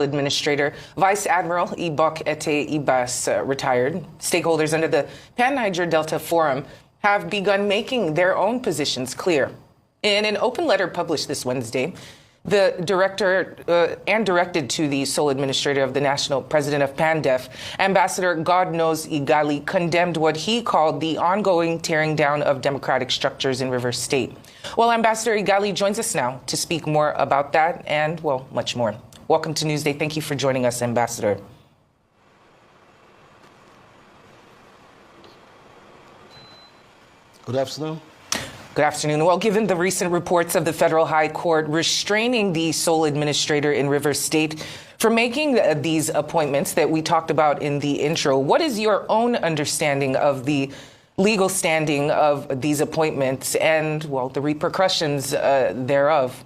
Administrator Vice Admiral Ibok Ete Ibas retired. Stakeholders under the Pan-Niger Delta Forum have begun making their own positions clear. In an open letter published this Wednesday, the director and directed to the sole administrator of the national president of PANDEF, Ambassador Godknows Igali, condemned what he called the ongoing tearing down of democratic structures in Rivers State. Well, Ambassador Igali joins us now to speak more about that and, well, much more. Welcome to Newsday. Thank you for joining us, Ambassador. Good afternoon. Good afternoon. Well, given the recent reports of the Federal High Court restraining the sole administrator in Rivers State for making these appointments that we talked about in the intro, what is your own understanding of the legal standing of these appointments and, well, the repercussions thereof?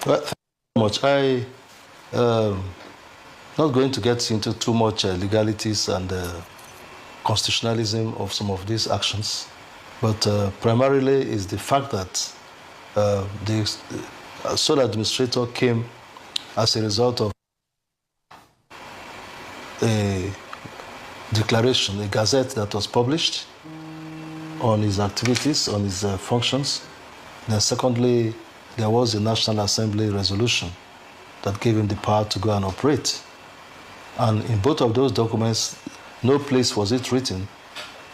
Well, thank you very much. Not going to get into too much legalities and constitutionalism of some of these actions, but primarily is the fact that the sole administrator came as a result of a declaration, a gazette that was published on his activities, on his functions. Then secondly, there was a National Assembly resolution that gave him the power to go and operate. And in both of those documents, no place was it written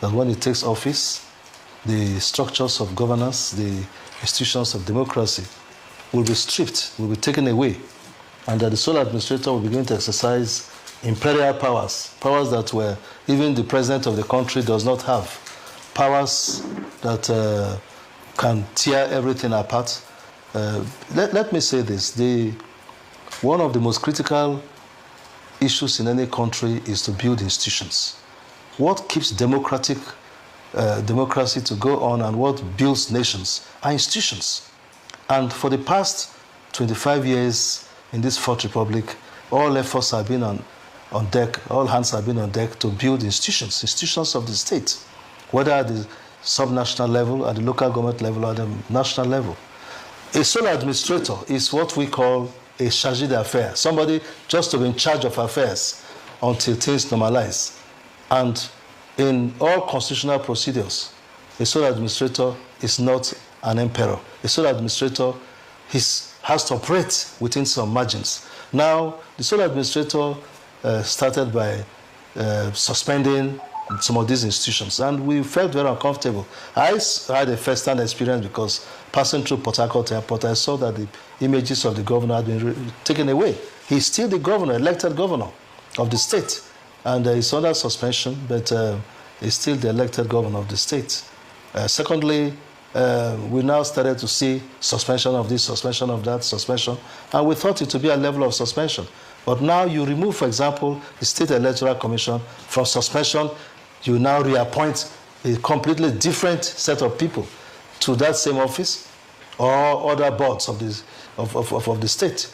that when he takes office, the structures of governance, the institutions of democracy will be stripped, will be taken away, and that the sole administrator will begin to exercise imperial powers, powers that were even the president of the country does not have, powers that can tear everything apart. Let me say this, one of the most critical issues in any country is to build institutions. What keeps democracy to go on and what builds nations are institutions. And for the past 25 years in this Fourth Republic, all efforts have been on deck, all hands have been on deck to build institutions of the state, whether at the subnational level, at the local government level, or at the national level. A sole administrator is what we call a chargé d'affaires, somebody just to be in charge of affairs until things normalize. And in all constitutional procedures, a sole administrator is not an emperor. A sole administrator has to operate within some margins. Now, the sole administrator started by suspending some of these institutions, and we felt very uncomfortable. I had a first-hand experience because passing through Port Harcourt Airport, I saw that the images of the governor had been taken away. He's still the governor, elected governor of the state, and he's under suspension, but he's still the elected governor of the state. Secondly, we now started to see suspension of this, suspension of that, suspension, and we thought it would be a level of suspension. But now you remove, for example, the State Electoral Commission from suspension, you now reappoint a completely different set of people to that same office or other boards of the state.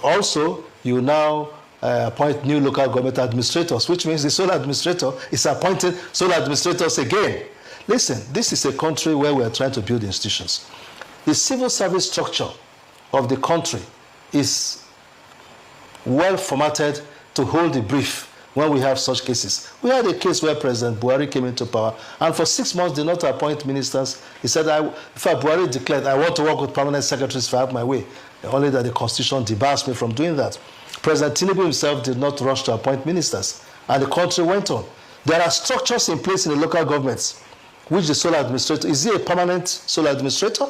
Also, you now appoint new local government administrators, which means the sole administrator is appointing sole administrators again. Listen, this is a country where we are trying to build institutions. The civil service structure of the country is well formatted to hold the brief when we have such cases. We had a case where President Buhari came into power, and for 6 months did not appoint ministers. He said, in fact, Buhari declared, I want to work with permanent secretaries if I have my way. Only that the Constitution debars me from doing that. President Tinubu himself did not rush to appoint ministers, and the country went on. There are structures in place in the local governments, which the sole administrator, is he a permanent sole administrator?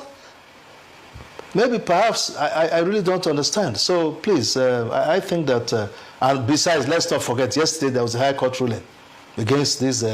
Maybe, perhaps, I really don't understand. So please, I think that, and besides, let's not forget, yesterday there was a High Court ruling against these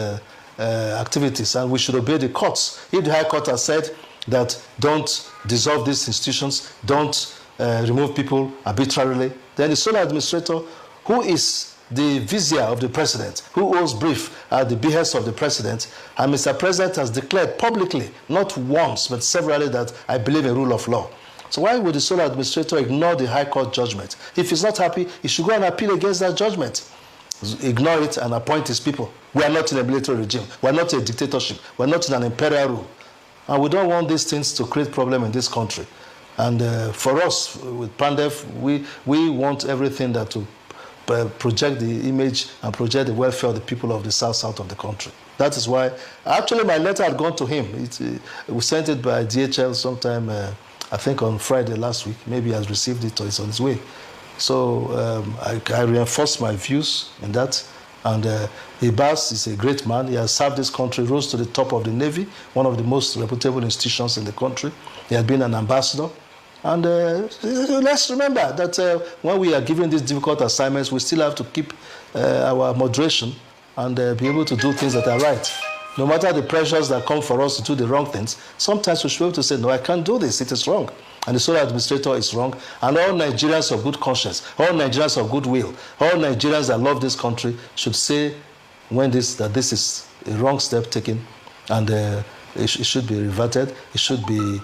activities, and we should obey the courts. If the High Court has said that don't dissolve these institutions, don't remove people arbitrarily, then the sole administrator, who is the vizier of the president, who owes brief at the behest of the president, and Mr. President has declared publicly, not once, but severally, that I believe in rule of law. So why would the sole administrator ignore the High Court judgment? If he's not happy, he should go and appeal against that judgment. Ignore it and appoint his people. We are not in a military regime. We are not in a dictatorship. We are not in an imperial rule. And we don't want these things to create problem in this country. And for us, with PANDEF, we want everything that to project the image and project the welfare of the people of the south of the country. That is why, actually, my letter had gone to him. We sent it by DHL sometime, I think on Friday last week. Maybe he has received it or it's on his way. So I reinforced my views in that. And Ibas is a great man. He has served this country, rose to the top of the Navy, one of the most reputable institutions in the country. He had been an ambassador. And let's remember that when we are given these difficult assignments, we still have to keep our moderation and be able to do things that are right. No matter the pressures that come for us to do the wrong things, sometimes we should be able to say, no, I can't do this, it is wrong. And the sole administrator is wrong. And all Nigerians of good conscience, all Nigerians of goodwill, all Nigerians that love this country should say that this is a wrong step taken and it should be reverted, it should be